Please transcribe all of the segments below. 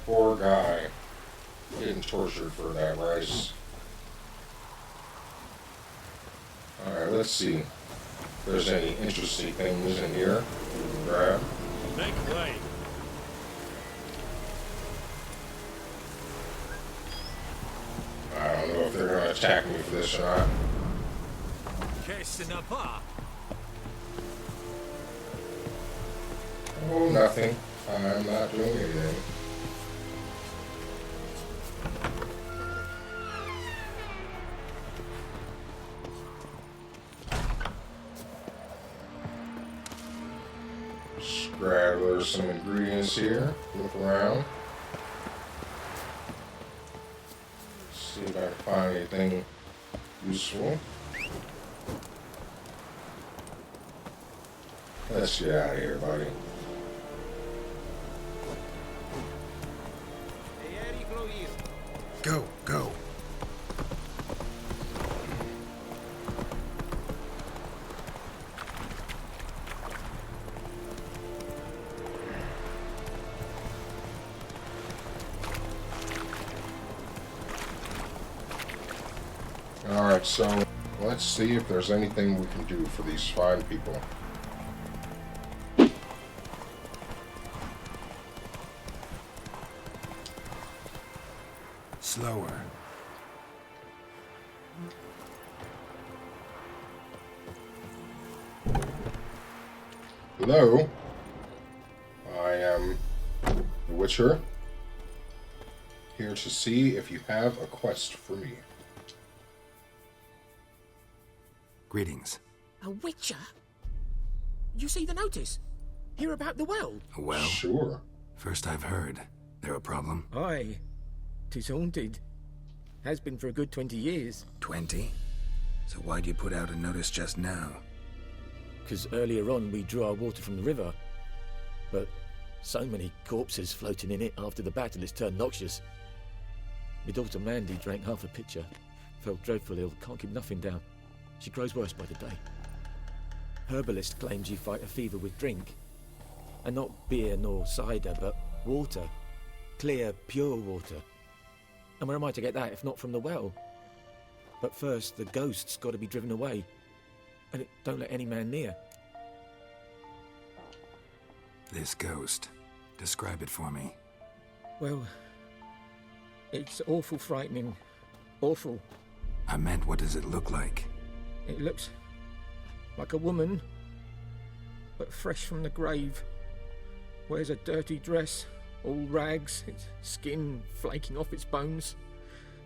Poor guy. Getting tortured for that rice. Alright, let's see if there's any interesting things in here. Grab. Make way. I don't know if they're going to attack me for this or not. Qu'est-ce n'a pas? Oh, nothing. I'm not doing anything. Just grab, there's some ingredients here. Look around. See if I can find anything useful. Let's get out of here, buddy. Go, go. Alright, so let's see if there's anything we can do for these fine people. Slower. Hello? I am the Witcher. Here to see if you have a quest for me. Greetings. A witcher? You see the notice? Hear about the well? A well? Sure. First I've heard. There a problem? Aye. 'Tis haunted. Has been for a good 20 years. 20? So why'd you put out a notice just now? 'Cause earlier on we drew our water from the river. But so many corpses floating in it after the battle it's turned noxious. My daughter Mandy drank half a pitcher. Felt dreadful ill, can't keep nothing down. She grows worse by the day. Herbalist claims you fight a fever with drink. And not beer nor cider, but water. Clear, pure water. And where am I to get that if not from the well? But first, the ghost's got to be driven away. And it don't let any man near. This ghost. Describe it for me. Well, it's awful frightening. Awful. I meant, what does it look like? It looks like a woman, but fresh from the grave. Wears a dirty dress, all rags, its skin flaking off its bones,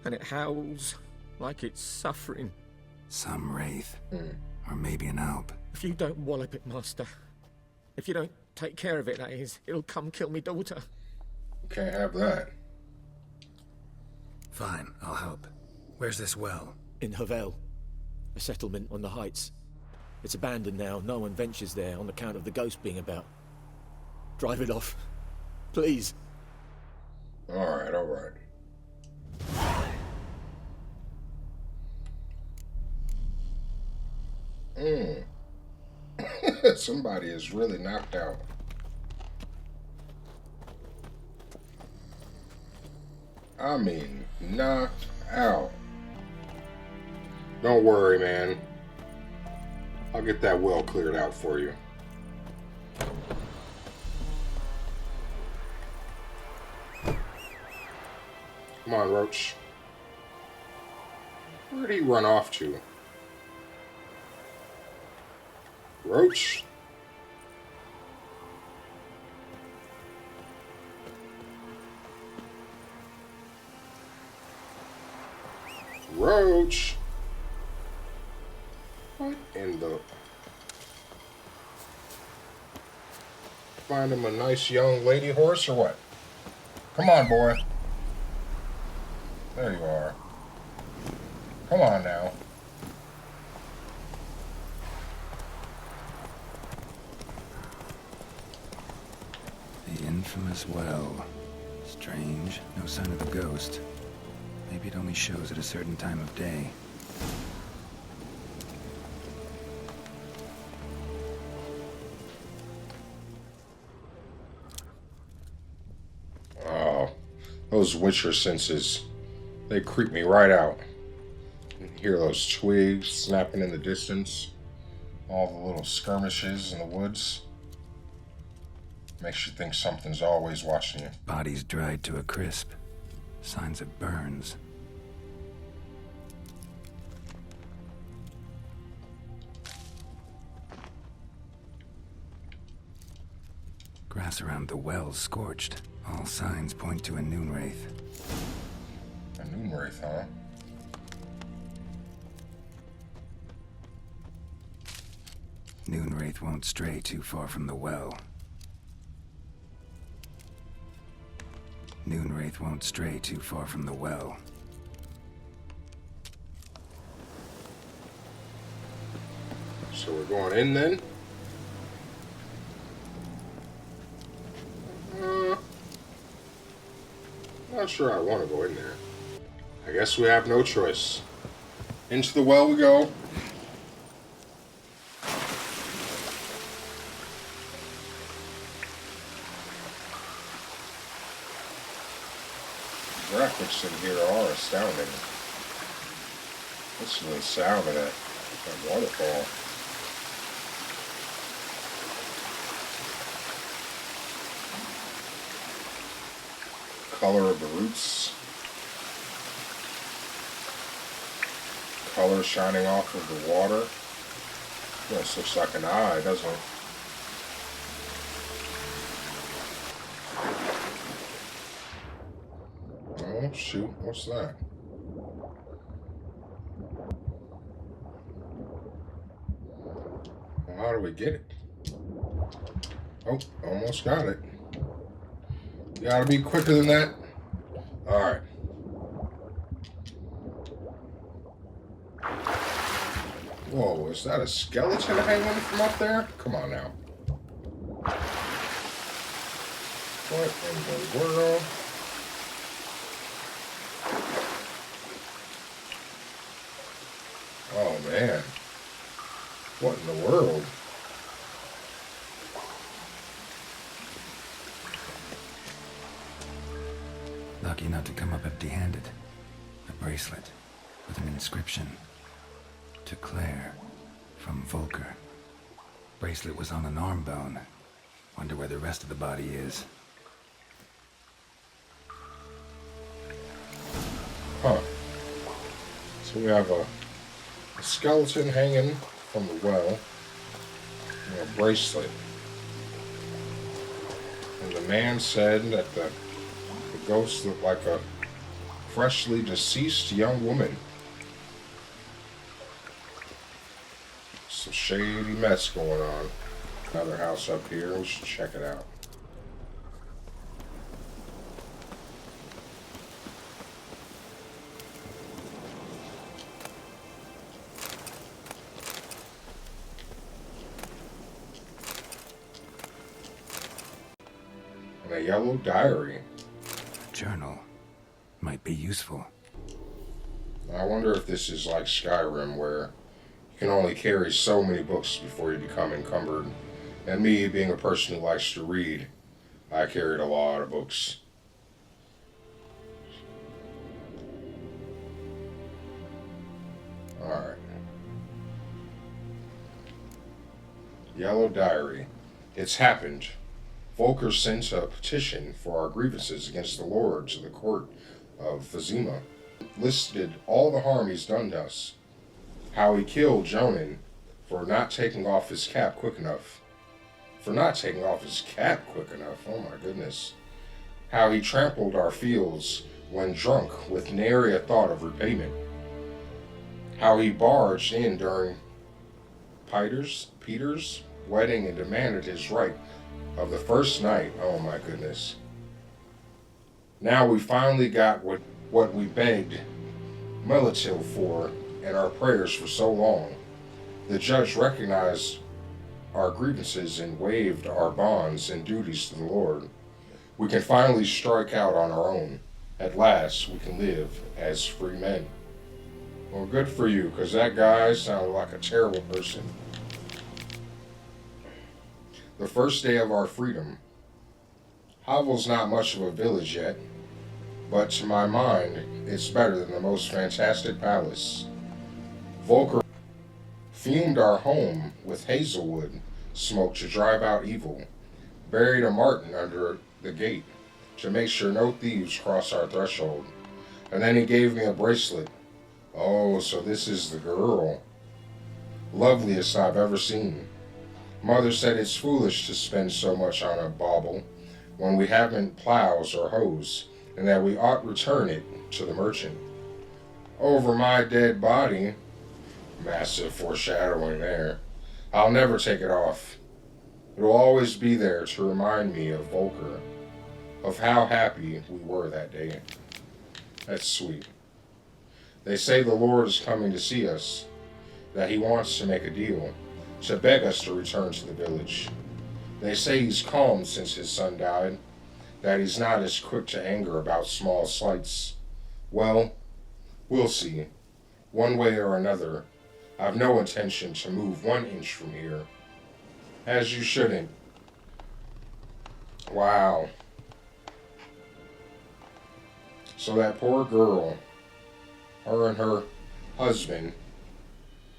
and it howls like it's suffering. Some wraith. Or maybe an alp. If you don't wallop it, Master, if you don't take care of it, that is, it'll come kill me daughter. Can't have that. Fine, I'll help. Where's this well? In Havel, a settlement on the heights. It's abandoned now, no one ventures there on account of the ghost being about. Drive it off. Please. Alright, alright. Somebody is really knocked out. I mean, knocked out. Don't worry, man. I'll get that well cleared out for you. Come on, Roach. Where'd he run off to? Roach? Roach? What in the... Find him a nice young lady horse or what? Come on, boy. There you are. Come on now. The infamous well. Strange. No sign of the ghost. Maybe it only shows at a certain time of day. Oh, Those Witcher senses, they creep me right out. You can hear those twigs snapping in the distance. All the little skirmishes in the woods. Makes you think something's always watching you. Body's dried to a crisp. Signs of burns. Grass around the well's scorched. All signs point to a noon wraith. A noon wraith, huh? Noon wraith won't stray too far from the well. Noon wraith won't stray too far from the well. So we're going in then? Not sure I want to go in there. I guess we have no choice. Into the well we go. Graphics in here are astounding. Listen to the sound of that waterfall. Color of the roots. Color shining off of the water. This looks like an eye, doesn't it? Oh, shoot. What's that? Well, how do we get it? Oh, almost got it. You gotta be quicker than that. Alright. Whoa, is that a skeleton hanging from up there? Come on now. What in the world? Oh man. What in the world? Lucky not to come up empty-handed. A bracelet with an inscription. To Claire, from Volker. Bracelet was on an arm bone. Wonder where the rest of the body is. Huh. So we have a skeleton hanging from the well. And a bracelet. And the man said that the ghost looked like a freshly deceased young woman. Some shady mess going on. Another house up here. We should check it out. And a yellow diary. A journal. Might be useful. I wonder if this is like Skyrim, where you can only carry so many books before you become encumbered. And me, being a person who likes to read, I carried a lot of books. Alright. Yellow Diary. It's happened. Volker sent a petition for our grievances against the lords of the court of Vizima. Listed all the harm he's done to us. How he killed Jonin for not taking off his cap quick enough. Oh my goodness. How he trampled our fields when drunk with nary a thought of repayment. How he barged in during Peter's wedding and demanded his right of the first night. Oh my goodness. Now we finally got what we begged Melitil for in our prayers for so long. The judge recognized our grievances and waived our bonds and duties to the Lord. We can finally strike out on our own. At last, we can live as free men. Well, good for you, because that guy sounded like a terrible person. The first day of our freedom. Havel's not much of a village yet. but to my mind, it's better than the most fantastic palace. Volker fumed our home with hazelwood smoke to drive out evil, buried a marten under the gate to make sure no thieves cross our threshold, and then he gave me a bracelet. Oh, so this is the girl. Loveliest I've ever seen. Mother said it's foolish to spend so much on a bauble when we haven't plows or hoes, and that we ought return it to the merchant. Over my dead body, massive foreshadowing there, I'll never take it off. It'll always be there to remind me of Volker, of how happy we were that day. That's sweet. They say the Lord is coming to see us, that he wants to make a deal, to beg us to return to the village. They say he's calmed since his son died, that he's not as quick to anger about small slights. Well, we'll see. One way or another, I've no intention to move 1 inch from here. As you shouldn't. Wow. So that poor girl, her and her husband,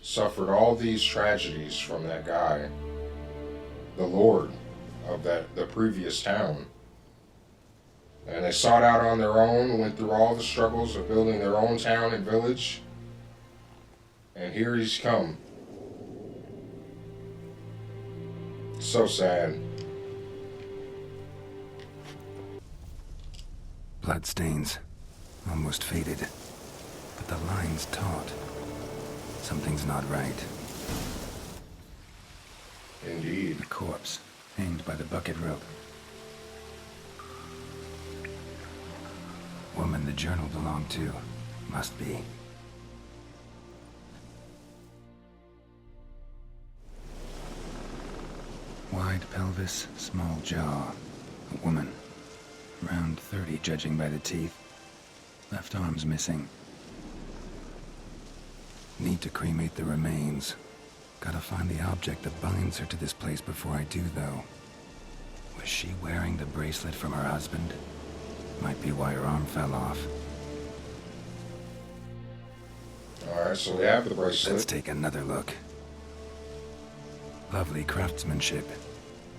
suffered all these tragedies from that guy, the lord of the previous town. And they sought out on their own, went through all the struggles of building their own town and village. And here he's come. So sad. Bloodstains, almost faded, but the line's taut. Something's not right. Indeed. A corpse, hanged by the bucket rope. Woman the journal belonged to, must be. Wide pelvis, small jaw. A woman. Around 30, judging by the teeth. Left arm's missing. Need to cremate the remains. Gotta find the object that binds her to this place before I do, though. Was she wearing the bracelet from her husband? Might be why her arm fell off. Alright, so we have the bracelet. Let's take another look. Lovely craftsmanship,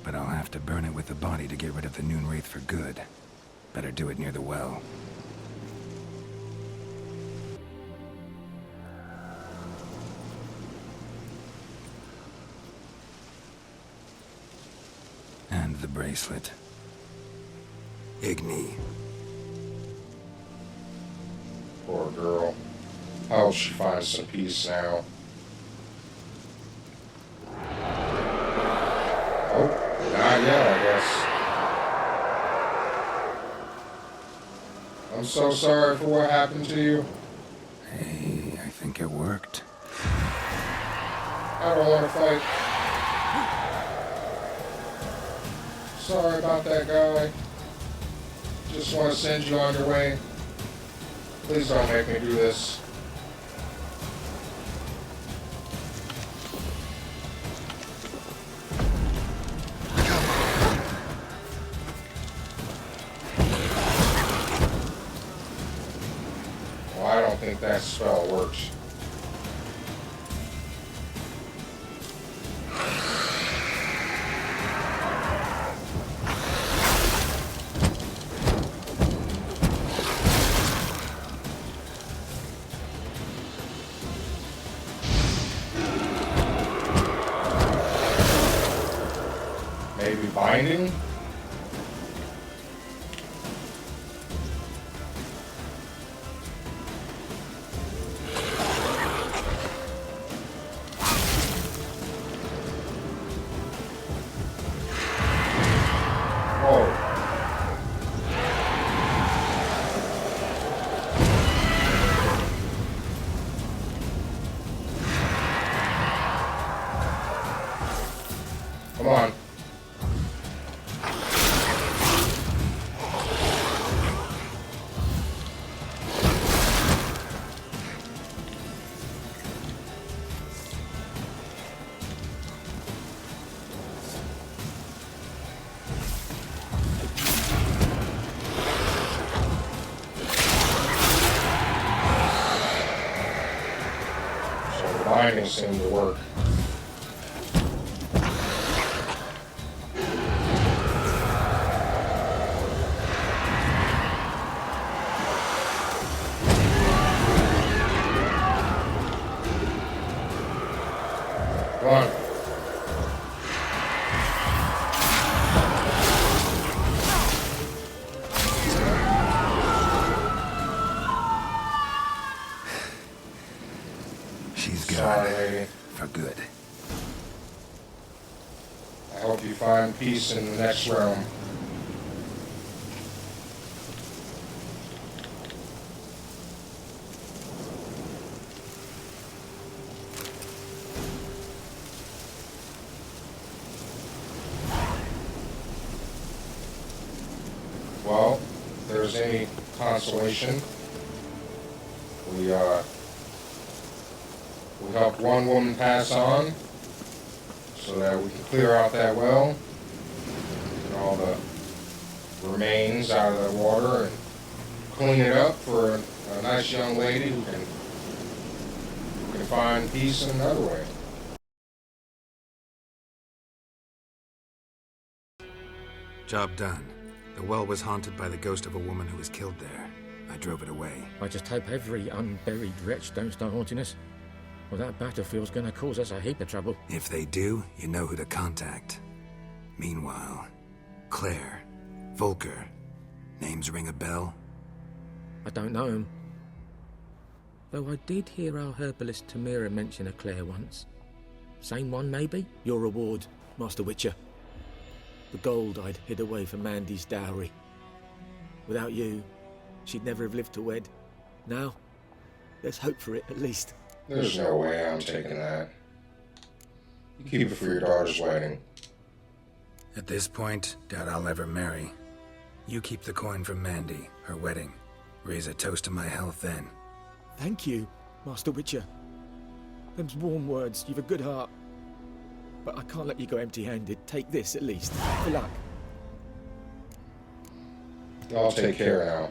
but I'll have to burn it with the body to get rid of the Noon Wraith for good. Better do it near the well. And the bracelet. Igni. Poor girl. I hope she finds some peace now. Oh, not yet, I guess. I'm so sorry for what happened to you. Hey, I think it worked. I don't want to fight. Sorry about that guy. Just want to send you on your way. Please don't make me do this. Well, I don't think that spell works. Maybe binding? Whoa. Come on. Finding seemed to work. Come on. She's gone. Sorry, lady. For good. I hope you find peace in the next realm. Well, if there's any consolation, we helped one woman pass on so that we can clear out that well, get all the remains out of the water and clean it up for a nice young lady who can find peace in another way. Job done. The well was haunted by the ghost of a woman who was killed there. I drove it away. I just hope every unburied wretch don't start haunting us. Well, that battlefield's gonna cause us a heap of trouble. If they do, you know who to contact. Meanwhile, Claire, Volker, names ring a bell? I don't know him. Though I did hear our herbalist Tamira mention a Claire once. Same one, maybe? Your reward, Master Witcher. The gold I'd hid away for Mandy's dowry. Without you, she'd never have lived to wed. Now, there's hope for it, at least. There's no way I'm taking that. You keep it for your daughter's wedding. At this point, doubt I'll ever marry. You keep the coin from Mandy, her wedding. Raise a toast to my health then. Thank you, Master Witcher. Them's warm words, you've a good heart. But I can't let you go empty-handed. Take this, at least. For luck. Y'all take care now.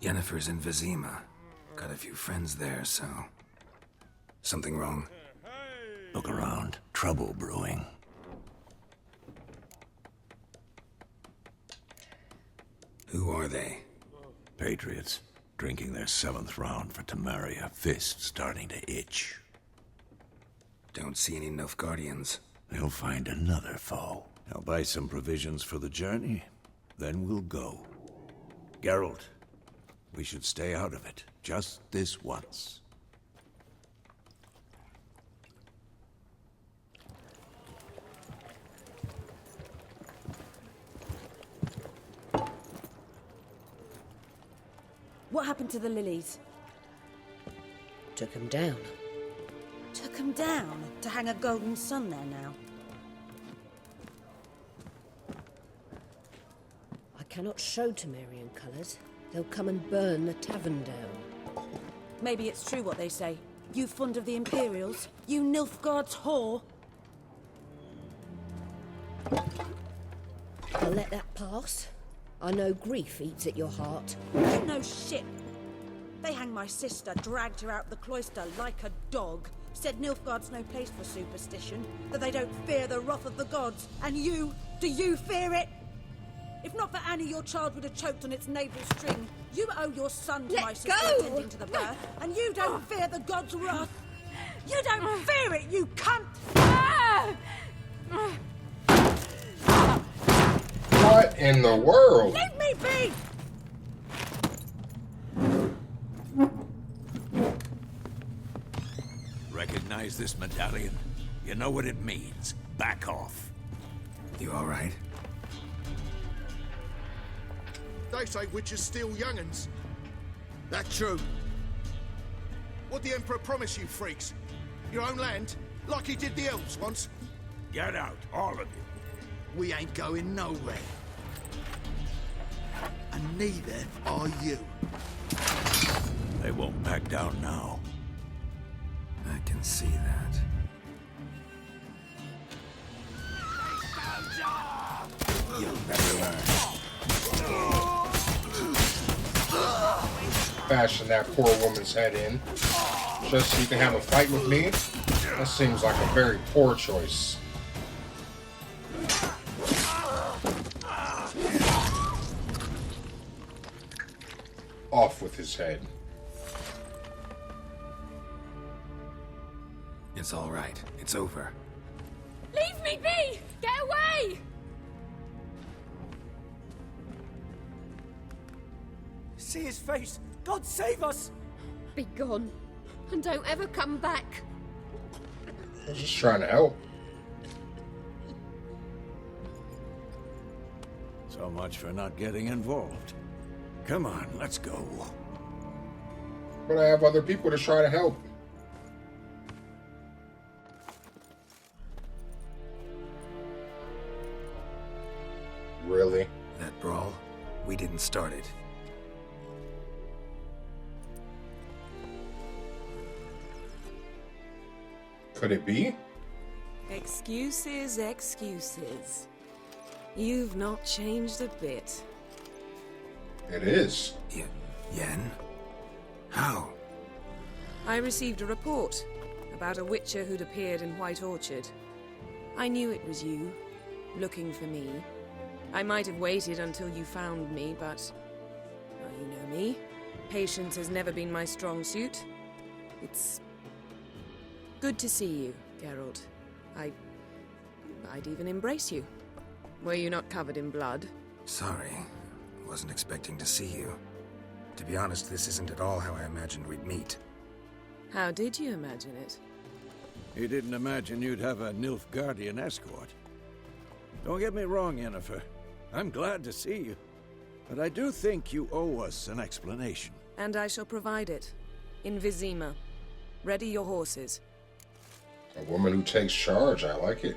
Yennefer's in Vizima. Got a few friends there, so... Something wrong? Look around. Trouble brewing. Who are they? Patriots. Drinking their 7th round for Temeria. Fists starting to itch. Don't see any Nilfgaardians. They'll find another foe. I'll buy some provisions for the journey. Then we'll go. Geralt, we should stay out of it. Just this once. What happened to the lilies? Took him down. Took them down to hang a golden sun there now. I cannot show Temerian colours. They'll come and burn the tavern down. Maybe it's true what they say. You fond of the Imperials? You Nilfgaard's whore? I'll let that pass. I know grief eats at your heart. You know shit. They hanged my sister, dragged her out the cloister like a dog. Said Nilfgaard's no place for superstition, that they don't fear the wrath of the gods. And you, do you fear it? If not for Annie, your child would have choked on its navel string. You owe your son to Let my sister go! attending to the birth, and you don't fear the gods' wrath. You don't fear it, you cunt! What in the world? Leave me be! Recognize this medallion? You know what it means. Back off. You alright? They say witches steal young'uns. That true? What'd the Emperor promise you freaks? Your own land? Like he did the elves once? Get out, all of you. We ain't going nowhere. And neither are you. They won't back down now. I can see that. You'll never learn. Bashing that poor woman's head in just so you can have a fight with me? That seems like a very poor choice. Off with his head. It's all right. It's over. Leave me be! Get away! See his face! God save us! Be gone. And don't ever come back. I was just trying to help. So much for not getting involved. Come on, let's go. But I have other people to try to help. Really? That brawl? We didn't start it. Could it be? Excuses, excuses. You've not changed a bit. It is. Yen? How? I received a report about a witcher who'd appeared in White Orchard. I knew it was you, looking for me. I might have waited until you found me, but... well, you know me. Patience has never been my strong suit. It's... good to see you, Geralt. I'd even embrace you. Were you not covered in blood? Sorry. Wasn't expecting to see you. To be honest, this isn't at all how I imagined we'd meet. How did you imagine it? You didn't imagine you'd have a Nilfgaardian escort. Don't get me wrong, Yennefer. I'm glad to see you. But I do think you owe us an explanation. And I shall provide it. In Vizima. Ready your horses. A woman who takes charge. I like it.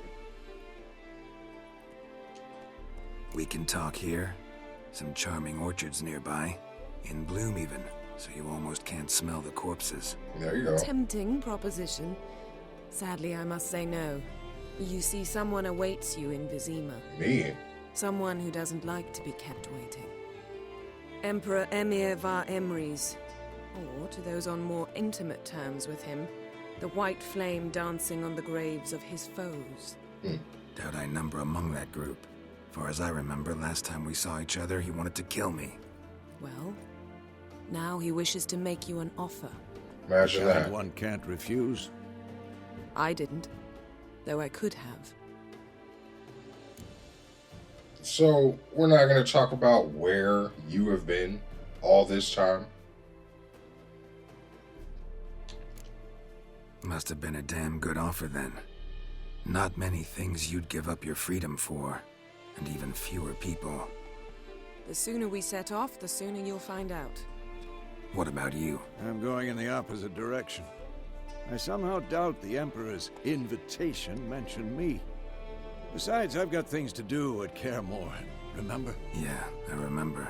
We can talk here. Some charming orchards nearby. In bloom even, so you almost can't smell the corpses. There you go. Tempting proposition. Sadly, I must say no. You see, someone awaits you in Vizima. Me? Someone who doesn't like to be kept waiting. Emperor Emir var Emrys. Or, to those on more intimate terms with him, the white flame dancing on the graves of his foes. Doubt I number among that group. Far as I remember, last time we saw each other, he wanted to kill me. Well, now he wishes to make you an offer. Imagine that. One can't refuse. I didn't, though I could have. So, we're not going to talk about where you have been all this time? Must have been a damn good offer then. Not many things you'd give up your freedom for, and even fewer people. The sooner we set off, the sooner you'll find out. What about you? I'm going in the opposite direction. I somehow doubt the Emperor's invitation mentioned me. Besides, I've got things to do at Kaer Morhen, remember? Yeah, I remember.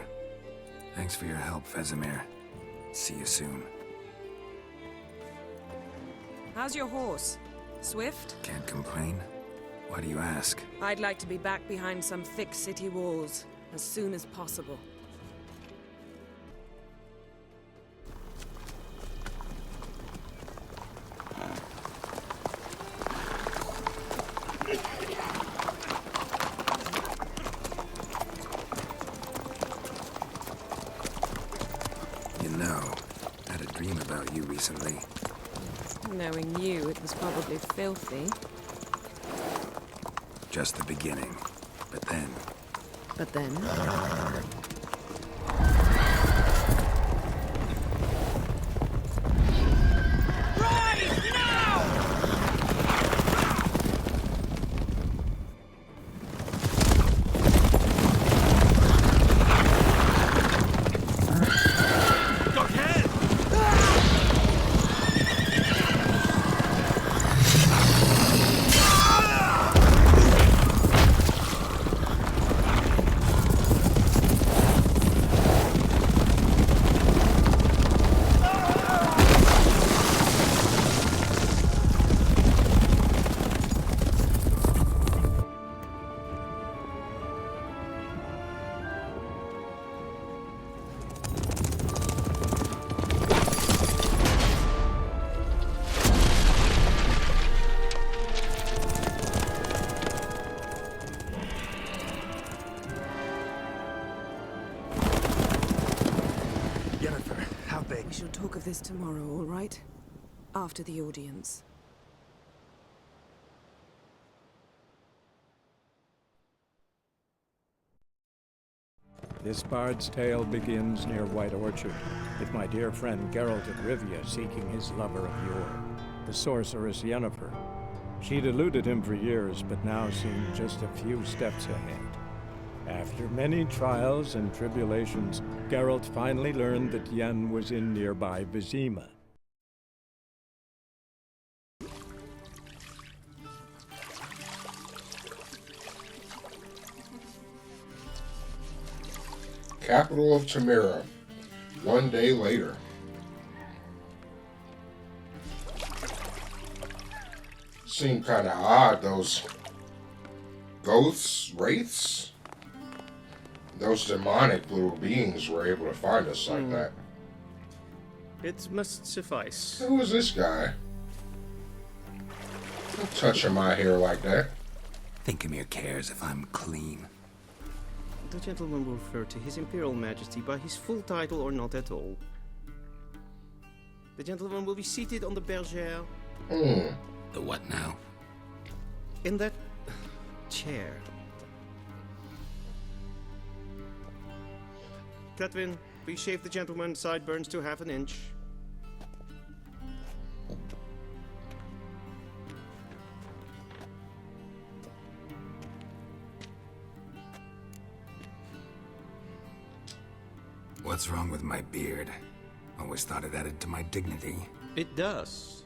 Thanks for your help, Vesemir. See you soon. How's your horse? Swift? Can't complain. Why do you ask? I'd like to be back behind some thick city walls as soon as possible. You know, I had a dream about you recently. Knowing you, it was probably filthy. Just the beginning. But then... But then... How big? We shall talk of this tomorrow, all right? After the audience. This bard's tale begins near White Orchard, with my dear friend Geralt of Rivia seeking his lover of yore, the sorceress Yennefer. She'd eluded him for years, but now seemed just a few steps ahead. After many trials and tribulations, Geralt finally learned that Yen was in nearby Vizima. Capital of Tamira. 1 day later. Seemed kind of odd, those ghosts, wraiths, those demonic little beings were able to find us like that. It must suffice. Who is this guy? Don't touch my hair like that. Think Emir cares if I'm clean? The gentleman will refer to His Imperial Majesty by his full title or not at all. The gentleman will be seated on the bergère. The what now? In that chair. Catwin, please shave the gentleman's sideburns to ½ an inch. What's wrong with my beard? Always thought it added to my dignity. It does.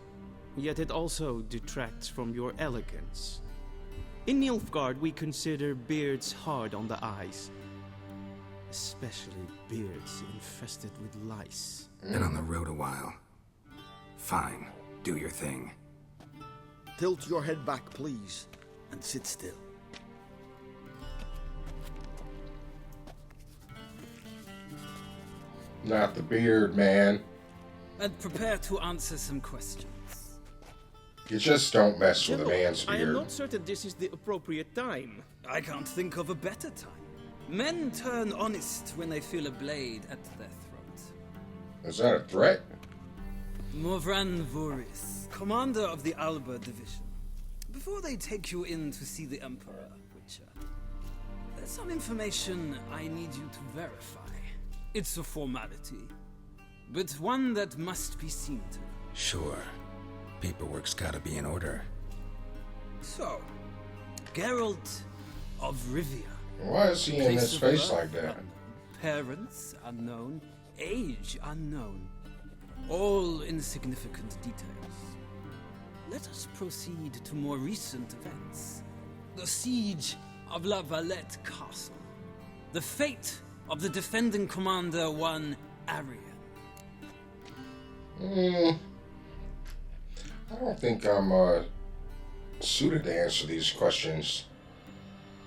Yet it also detracts from your elegance. In Nilfgaard, we consider beards hard on the eyes. Especially beards infested with lice. Been on the road a while. Fine, do your thing. Tilt your head back, please, and sit still. Not the beard, man. And prepare to answer some questions. You just don't mess with a man's I am beard. not certain this is the appropriate time. I can't think of a better time. Men turn honest when they feel a blade at their throat. Is that a threat? Morvran Voris, commander of the Alba Division. Before they take you in to see the Emperor, Witcher, there's some information I need you to verify. It's a formality, but one that must be seen to. Sure. Paperwork's gotta be in order. So, Geralt of Rivia. Why is he in his Place of face birth like that? unknown. Parents unknown. Age unknown. All insignificant details. Let us proceed to more recent events. The siege of La Valette Castle. The fate of the defending commander, one Arian. I don't think I'm suited to answer these questions.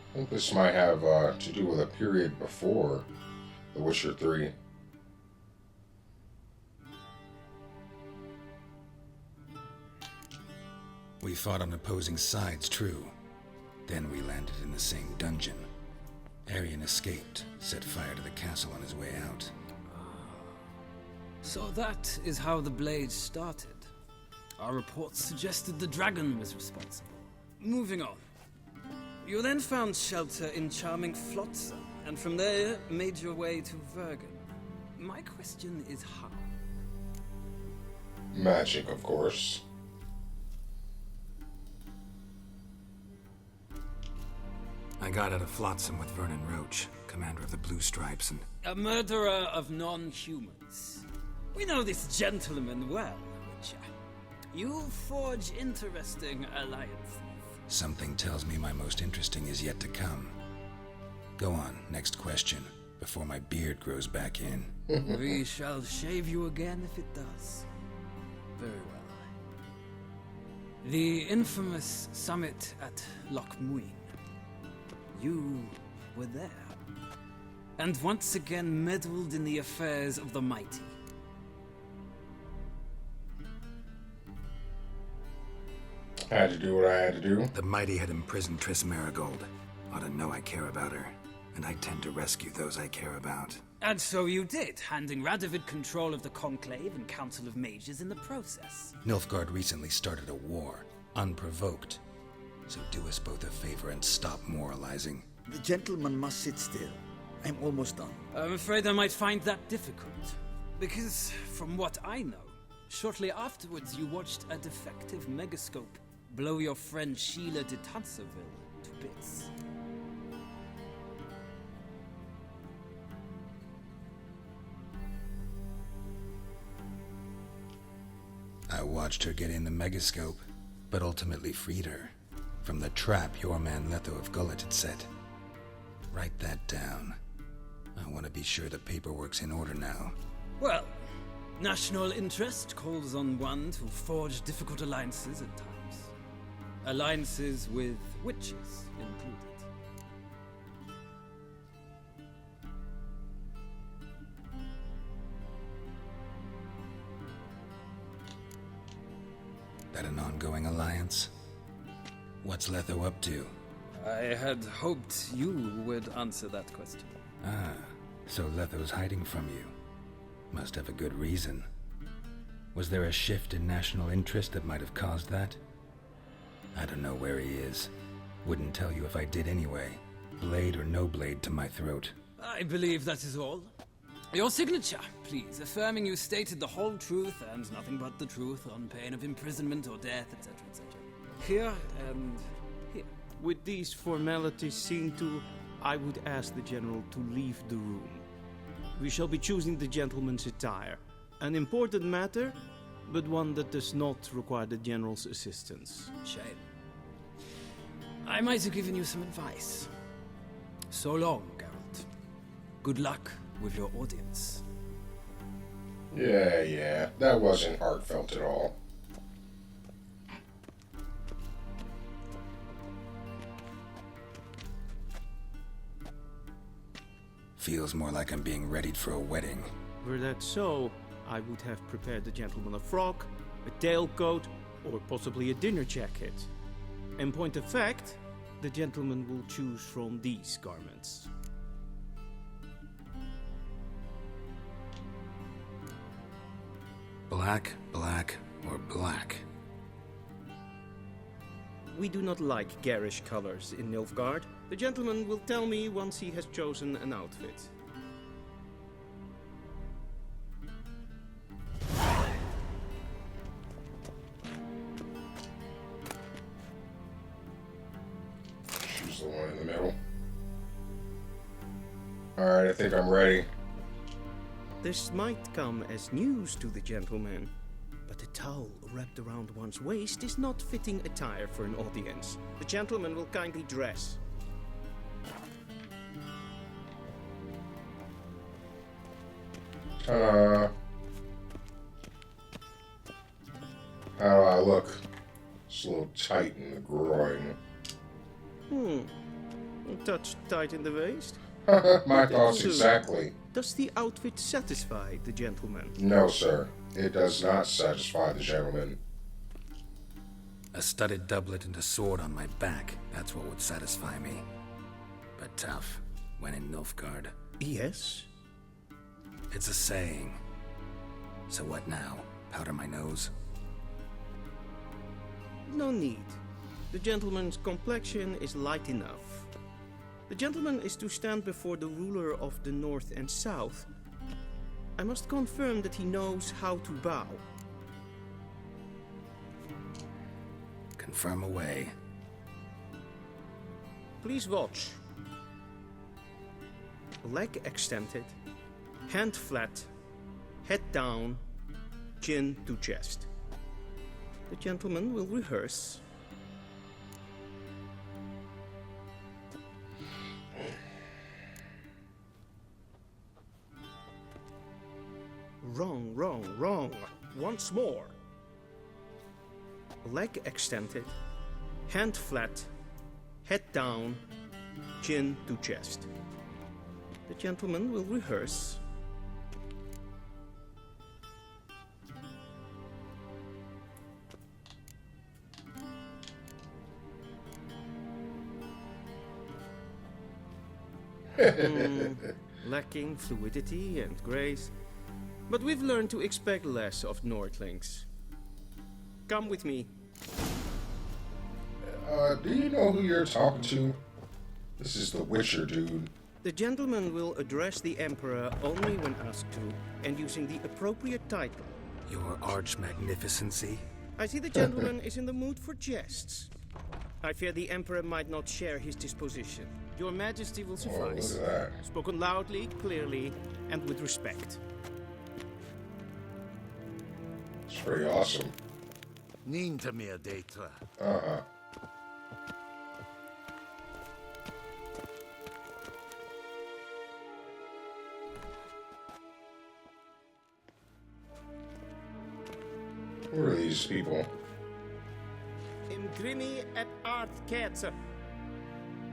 I think this might have to do with a period before The Witcher 3. We fought on opposing sides, true. Then we landed in the same dungeon. Arian escaped, set fire to the castle on his way out. So that is how the blade started. Our reports suggested the dragon was responsible. Moving on. You then found shelter in charming Flotsam, and from there made your way to Vergen. My question is how? Magic, of course. I got out of Flotsam with Vernon Roach, commander of the Blue Stripes, and... A murderer of non-humans. We know this gentleman well, Witcher. You forge interesting alliances. Something tells me my most interesting is yet to come. Go on, next question, before my beard grows back in. We shall shave you again if it does. Very well. The infamous summit at Loch Muin. You were there. And once again meddled in the affairs of the mighty. I had to do what I had to do. The mighty had imprisoned Triss Marigold. Ought to know I care about her, and I tend to rescue those I care about. And so you did, handing Radovid control of the Conclave and Council of Mages in the process. Nilfgaard recently started a war, unprovoked. So do us both a favor and stop moralizing. The gentleman must sit still. I'm almost done. I'm afraid I might find that difficult. Because, from what I know, shortly afterwards you watched a defective megascope blow your friend Sheila de Tanserville to bits. I watched her get in the megascope, but ultimately freed her from the trap your man Letho of Gullet had set. Write that down. I want to be sure the paperwork's in order now. Well, national interest calls on one to forge difficult alliances at times. Alliances with witches included. That an ongoing alliance? What's Letho up to? I had hoped you would answer that question. Ah, so Letho's hiding from you. Must have a good reason. Was there a shift in national interest that might have caused that? I don't know where he is. Wouldn't tell you if I did anyway. Blade or no blade to my throat. I believe that is all. Your signature, please, affirming you stated the whole truth and nothing but the truth on pain of imprisonment or death, etc., etc. Here and here. With these formalities seen to, I would ask the General to leave the room. We shall be choosing the gentleman's attire. An important matter, but one that does not require the General's assistance. Shame. I might have given you some advice. So long, Geralt. Good luck with your audience. Yeah, that wasn't heartfelt at all. Feels more like I'm being readied for a wedding. Were that so, I would have prepared the gentleman a frock, a tailcoat, or possibly a dinner jacket. In point of fact, the gentleman will choose from these garments. Black, black, or black? We do not like garish colors in Nilfgaard. The gentleman will tell me once he has chosen an outfit. Choose the one in the middle. Alright, I think I'm ready. This might come as news to the gentleman, but a towel wrapped around one's waist is not fitting attire for an audience. The gentleman will kindly dress. How do I look? It's a little tight in the groin. A touch tight in the waist? My thoughts exactly. Does the outfit satisfy the gentleman? No, sir. It does not satisfy the gentleman. A studded doublet and a sword on my back. That's what would satisfy me. But tough, when in Nilfgaard. Yes? It's a saying. So what now? Powder my nose? No need. The gentleman's complexion is light enough. The gentleman is to stand before the ruler of the North and South. I must confirm that he knows how to bow. Confirm away. Please watch. Leg extended, hand flat, head down, chin to chest. The gentleman will rehearse. Wrong, wrong, wrong. Once more. Leg extended, hand flat, head down, chin to chest. The gentleman will rehearse. lacking fluidity and grace. But we've learned to expect less of Nordlings. Come with me. Do you know who you're talking to? This is the Witcher, dude. The gentleman will address the Emperor only when asked to, and using the appropriate title. Your Arch-Magnificency? I see the gentleman is in the mood for jests. I fear the Emperor might not share his disposition. Your Majesty will suffice. Look at that. Spoken loudly, clearly, and with respect. It's pretty awesome. Ninta mir data. Who are these people? Im grimi eb art kerze.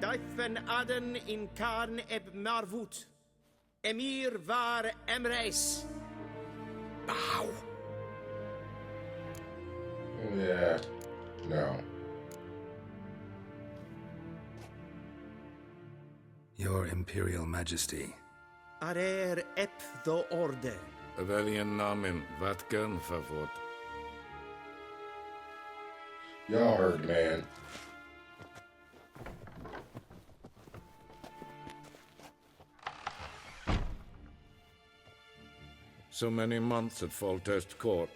Dijfen aden in karn eb marvut. Emir var emreis. Bow. Yeah. No. Your Imperial Majesty. Arer ep the orde. Weljen namen, wat kan favort? Y'all heard, man. So many months at Foltest Court.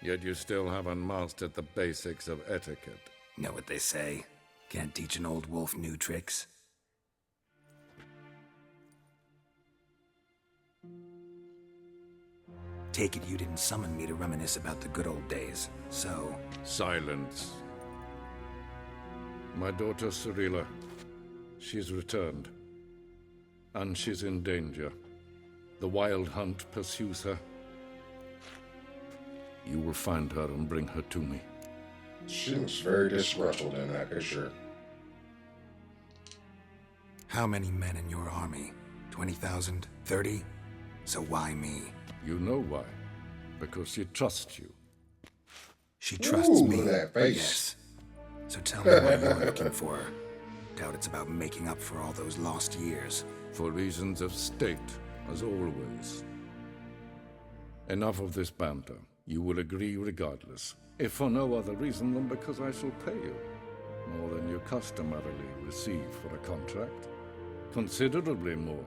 Yet you still haven't mastered the basics of etiquette. Know what they say? Can't teach an old wolf new tricks. Take it you didn't summon me to reminisce about the good old days, so... Silence. My daughter Cirilla, she's returned. And she's in danger. The Wild Hunt pursues her. You will find her and bring her to me. She looks very disgruntled in that picture. How many men in your army? 20,000? 30? So why me? You know why. Because she trusts you. She trusts me. That face. Yes. So tell me what you're looking for. Doubt it's about making up for all those lost years. For reasons of state, as always. Enough of this banter. You will agree regardless, if for no other reason than because I shall pay you more than you customarily receive for a contract. Considerably more.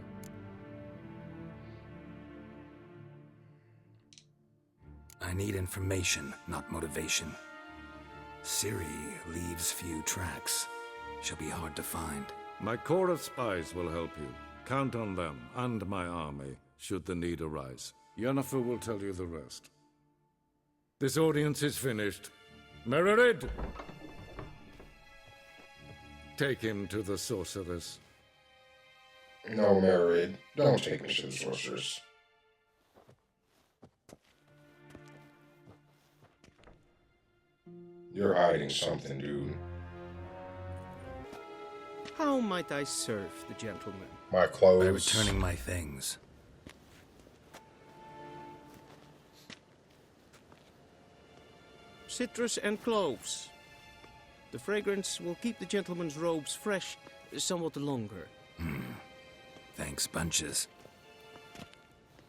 I need information, not motivation. Ciri leaves few tracks. She'll be hard to find. My corps of spies will help you. Count on them and my army, should the need arise. Yennefer will tell you the rest. This audience is finished. Mererid! Take him to the sorceress. No, Mererid. Don't take me to the sorceress. You're hiding something, dude. How might I serve the gentleman? My clothes. By returning my things. Citrus and cloves. The fragrance will keep the gentleman's robes fresh somewhat longer. Thanks, bunches.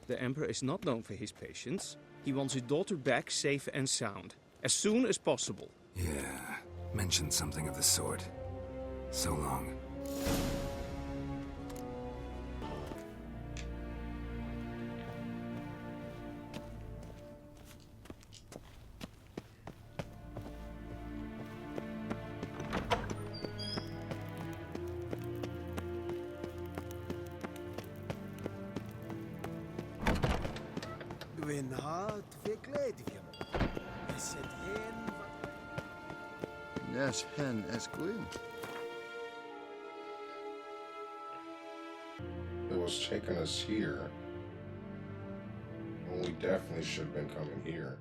The Emperor is not known for his patience. He wants his daughter back safe and sound, as soon as possible. Yeah, mentioned something of the sort. So long. Yes, hen es gwyn. It was taking us here. Well, we definitely should have been coming here.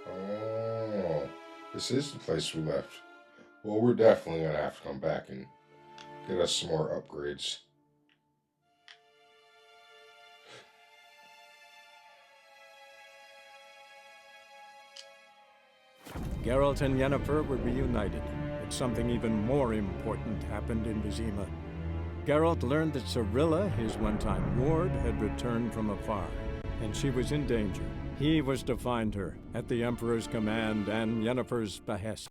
Oh, this is the place we left. Well, we're definitely going to have to come back and get us some more upgrades. Geralt and Yennefer were reunited, but something even more important happened in Vizima. Geralt learned that Cirilla, his one-time ward, had returned from afar, and she was in danger. He was to find her, at the Emperor's command and Yennefer's behest.